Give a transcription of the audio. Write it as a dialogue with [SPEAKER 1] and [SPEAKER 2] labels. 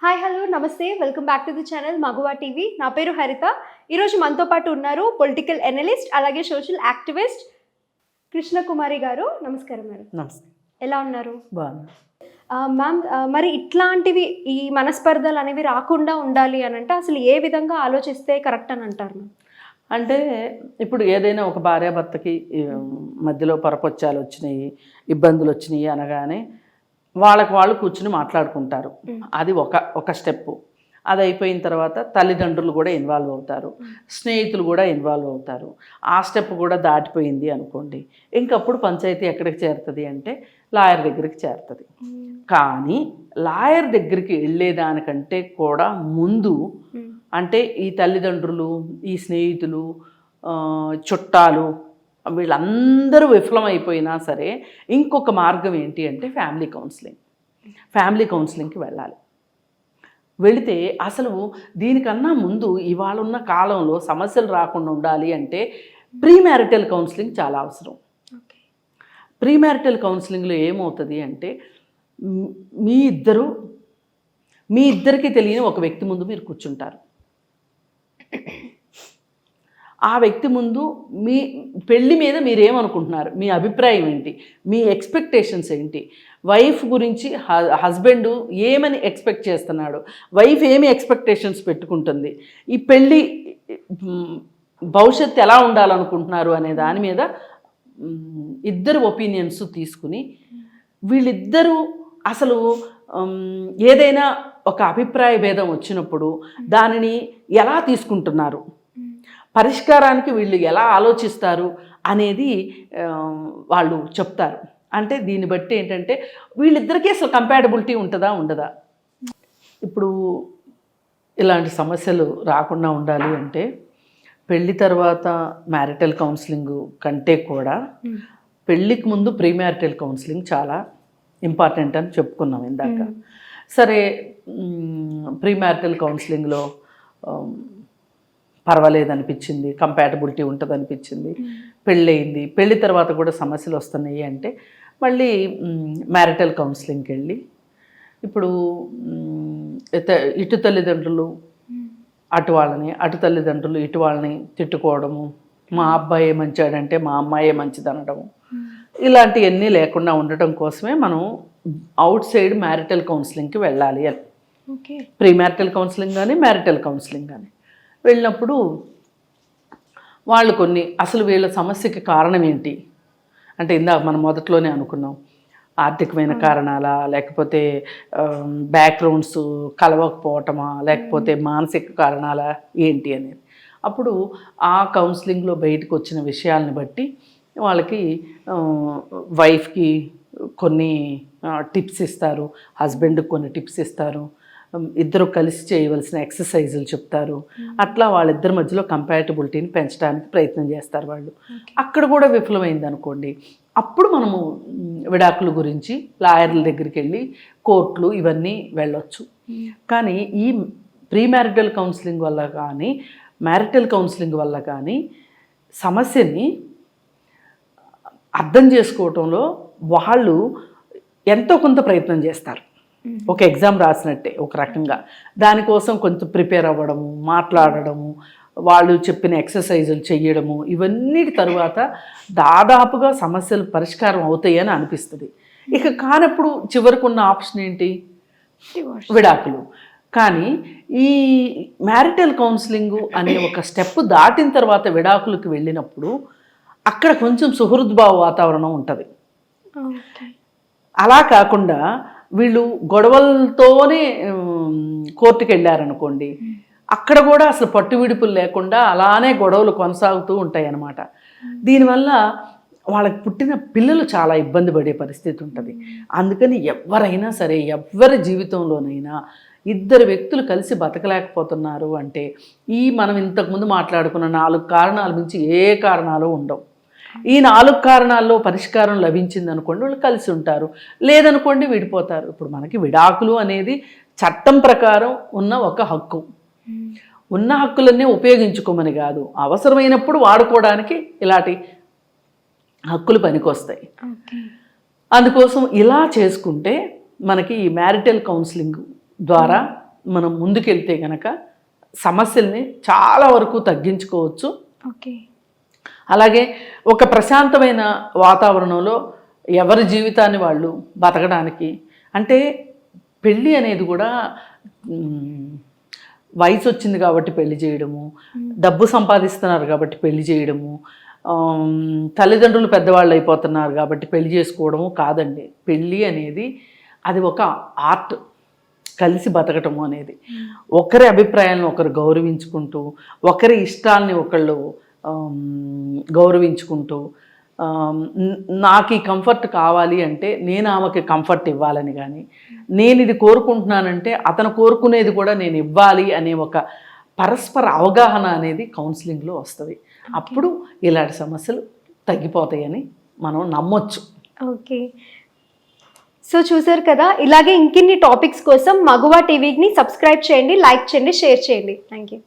[SPEAKER 1] Hi hello నమస్తే welcome back to the channel మగువా TV. నా పేరు హరిత. ఈరోజు మనతో పాటు ఉన్నారు పొలిటికల్ ఎనలిస్ట్ అలాగే సోషల్ యాక్టివిస్ట్ కృష్ణకుమారి గారు. నమస్కారం మేడం.
[SPEAKER 2] నమస్తే.
[SPEAKER 1] ఎలా ఉన్నారు?
[SPEAKER 2] బాగున్నా
[SPEAKER 1] మ్యామ్, మరి ఇట్లాంటివి ఈ మనస్పర్ధలు అనేవి రాకుండా ఉండాలి అని అంటే అసలు ఏ విధంగా ఆలోచిస్తే కరెక్ట్ అని అంటారు మ్యామ్?
[SPEAKER 2] అంటే ఇప్పుడు ఏదైనా ఒక భార్యాభర్తకి మధ్యలో పరపొచ్చాలు వచ్చినాయి, ఇబ్బందులు వచ్చినాయి అనగానే వాళ్ళకు వాళ్ళు కూర్చుని మాట్లాడుకుంటారు. అది ఒక స్టెప్పు. అది అయిపోయిన తర్వాత తల్లిదండ్రులు కూడా ఇన్వాల్వ్ అవుతారు, స్నేహితులు కూడా ఇన్వాల్వ్ అవుతారు. ఆ స్టెప్ కూడా దాటిపోయింది అనుకోండి, ఇంకప్పుడు పంచాయతీ ఎక్కడికి చేరుతుంది అంటే లాయర్ దగ్గరికి చేరుతుంది. కానీ లాయర్ దగ్గరికి వెళ్ళేదానికంటే కూడా ముందు అంటే ఈ తల్లిదండ్రులు, ఈ స్నేహితులు, చుట్టాలు వీళ్ళందరూ విఫలమైపోయినా సరే ఇంకొక మార్గం ఏంటి అంటే ఫ్యామిలీ కౌన్సిలింగ్కి వెళ్ళాలి. వెళితే అసలు దీనికన్నా ముందు ఇవాళ ఉన్న కాలంలో సమస్యలు రాకుండా ఉండాలి అంటే ప్రీమ్యారిటల్ కౌన్సిలింగ్ చాలా అవసరం. ప్రీమ్యారిటల్ కౌన్సిలింగ్లో ఏమవుతుంది అంటే మీ ఇద్దరికి తెలియని ఒక వ్యక్తి ముందు మీరు కూర్చుంటారు. ఆ వ్యక్తి ముందు మీ పెళ్ళి మీద మీరేమనుకుంటున్నారు, మీ అభిప్రాయం ఏంటి, మీ ఎక్స్పెక్టేషన్స్ ఏంటి, వైఫ్ గురించి హస్బెండ్ ఏమని ఎక్స్పెక్ట్ చేస్తున్నాడు, వైఫ్ ఏమి ఎక్స్పెక్టేషన్స్ పెట్టుకుంటుంది, ఈ పెళ్ళి భవిష్యత్తు ఎలా ఉండాలనుకుంటున్నారు అనే దాని మీద ఇద్దరు ఒపీనియన్స్ తీసుకుని వీళ్ళిద్దరూ అసలు ఏదైనా ఒక అభిప్రాయ భేదం వచ్చినప్పుడు దానిని ఎలా తీసుకుంటున్నారు, పరిష్కారానికి వీళ్ళు ఎలా ఆలోచిస్తారు అనేది వాళ్ళు చెప్తారు. అంటే దీన్ని బట్టి ఏంటంటే వీళ్ళిద్దరికీ అసలు కంపాటబిలిటీ ఉంటుందా ఉండదా. ఇప్పుడు ఇలాంటి సమస్యలు రాకుండా ఉండాలి అంటే పెళ్ళి తర్వాత మ్యారిటల్ కౌన్సిలింగ్ కంటే కూడా పెళ్ళికి ముందు ప్రీమ్యారిటల్ కౌన్సిలింగ్ చాలా ఇంపార్టెంట్ అని చెప్పుకున్నాం ఇందాక. సరే, ప్రీమ్యారిటల్ కౌన్సిలింగ్లో పర్వాలేదనిపించింది, కంపాటబిలిటీ ఉంటుంది అనిపించింది, పెళ్ళయింది, పెళ్ళి తర్వాత కూడా సమస్యలు వస్తున్నాయి అంటే మళ్ళీ మ్యారిటల్ కౌన్సిలింగ్కి వెళ్ళి ఇప్పుడు ఇటు తల్లిదండ్రులు అటు వాళ్ళని, అటు తల్లిదండ్రులు ఇటు వాళ్ళని తిట్టుకోవడము, మా అబ్బాయే మంచాడంటే మా అమ్మాయే మంచిది అనడము, ఇలాంటివన్నీ లేకుండా ఉండటం కోసమే మనం అవుట్ సైడ్ మ్యారిటల్ కౌన్సిలింగ్కి వెళ్ళాలి అని. ప్రీ మ్యారిటల్ కౌన్సిలింగ్ కానీ మ్యారిటల్ కౌన్సిలింగ్ కానీ వెళ్ళినప్పుడు వాళ్ళు కొన్ని అసలు వీళ్ళ సమస్యకి కారణం ఏంటి అంటే ఇందాక మనం మొదట్లోనే అనుకున్నాం, ఆర్థికమైన కారణాలా, లేకపోతే బ్యాక్గ్రౌండ్స్ కలవకపోవటమా, లేకపోతే మానసిక కారణాలా ఏంటి అనేది. అప్పుడు ఆ కౌన్సిలింగ్లో బయటకు వచ్చిన విషయాలను బట్టి వాళ్ళకి వైఫ్కి కొన్ని టిప్స్ ఇస్తారు, హస్బెండ్కి కొన్ని టిప్స్ ఇస్తారు, ఇద్దరు కలిసి చేయవలసిన ఎక్సర్సైజులు చెప్తారు. అట్లా వాళ్ళిద్దరి మధ్యలో కంపాటబిలిటీని పెంచడానికి ప్రయత్నం చేస్తారు వాళ్ళు. అక్కడ కూడా విఫలమైంది అనుకోండి, అప్పుడు మనము విడాకుల గురించి లాయర్ల దగ్గరికి వెళ్ళి కోర్టులు ఇవన్నీ వెళ్ళొచ్చు. కానీ ఈ ప్రీమ్యారిటల్ కౌన్సిలింగ్ వల్ల కానీ మ్యారిటల్ కౌన్సిలింగ్ వల్ల కానీ సమస్యని అర్థం చేసుకోవటంలో వాళ్ళు ఎంతో కొంత ప్రయత్నం చేస్తారు. ఒక ఎగ్జామ్ రాసినట్టే ఒక రకంగా దానికోసం కొంచెం ప్రిపేర్ అవ్వడము, మాట్లాడడము, వాళ్ళు చెప్పిన ఎక్సర్సైజులు చెయ్యడము, ఇవన్నిటి తరువాత దాదాపుగా సమస్యలు పరిష్కారం అవుతాయి అని అనిపిస్తుంది. ఇక కానప్పుడు చివరికి ఆప్షన్ ఏంటి, విడాకులు. కానీ ఈ మ్యారిటల్ కౌన్సిలింగ్ అనే ఒక స్టెప్ దాటిన తర్వాత విడాకులకు వెళ్ళినప్పుడు అక్కడ కొంచెం సుహృద్భావ వాతావరణం ఉంటుంది. అలా కాకుండా వీళ్ళు గొడవలతోనే కోర్టుకు వెళ్ళారనుకోండి, అక్కడ కూడా అసలు పట్టు విడుపులు లేకుండా అలానే గొడవలు కొనసాగుతూ ఉంటాయి అన్నమాట. దీనివల్ల వాళ్ళకి పుట్టిన పిల్లలు చాలా ఇబ్బంది పడే పరిస్థితి ఉంటుంది. అందుకని ఎవరైనా సరే, ఎవరి జీవితంలోనైనా ఇద్దరు వ్యక్తులు కలిసి బతకలేకపోతున్నారు అంటే మనం ఇంతకుముందు మాట్లాడుకున్న 4 కారణాల మించి ఏ కారణాలు ఉండవు. ఈ 4 కారణాల్లో పరిష్కారం లభించింది అనుకోండి, వాళ్ళు కలిసి ఉంటారు, లేదనుకోండి విడిపోతారు. ఇప్పుడు మనకి విడాకులు అనేది చట్టం ప్రకారం ఉన్న ఒక హక్కు. ఉన్న హక్కులన్నీ ఉపయోగించుకోమని కాదు, అవసరమైనప్పుడు వాడుకోవడానికి ఇలాంటి హక్కులు పనికొస్తాయి. అందుకోసం ఇలా చేసుకుంటే మనకి ఈ మ్యారిటల్ కౌన్సిలింగ్ ద్వారా మనం ముందుకెళ్తే గనక సమస్యల్ని చాలా వరకు తగ్గించుకోవచ్చు.
[SPEAKER 1] ఓకే.
[SPEAKER 2] అలాగే ఒక ప్రశాంతమైన వాతావరణంలో ఎవరి జీవితాన్ని వాళ్ళు బతకడానికి, అంటే పెళ్ళి అనేది కూడా వయసు వచ్చింది కాబట్టి పెళ్లి చేయడము, డబ్బు సంపాదిస్తున్నారు కాబట్టి పెళ్లి చేయడము, తల్లిదండ్రులు పెద్దవాళ్ళు అయిపోతున్నారు కాబట్టి పెళ్లి చేసుకోవడము కాదండి. పెళ్ళి అనేది అది ఒక ఆర్ట్, కలిసి బతకటము అనేది. ఒకరి అభిప్రాయాలను ఒకరు గౌరవించుకుంటూ, ఒకరి ఇష్టాలని ఒకళ్ళు గౌరవించుకుంటూ, నాకు ఈ కంఫర్ట్ కావాలి అంటే నేను ఆమెకి కంఫర్ట్ ఇవ్వాలని కానీ, నేను ఇది కోరుకుంటున్నానంటే అతను కోరుకునేది కూడా నేను ఇవ్వాలి అనే ఒక పరస్పర అవగాహన అనేది కౌన్సిలింగ్లో వస్తుంది. అప్పుడు ఇలాంటి సమస్యలు తగ్గిపోతాయని మనం నమ్మొచ్చు.
[SPEAKER 1] ఓకే. సో చూసారు కదా, ఇలాగే ఇంకిన్ని టాపిక్స్ కోసం మగువా టీవీని సబ్స్క్రైబ్ చేయండి, లైక్ చేయండి, షేర్ చేయండి. Thank you.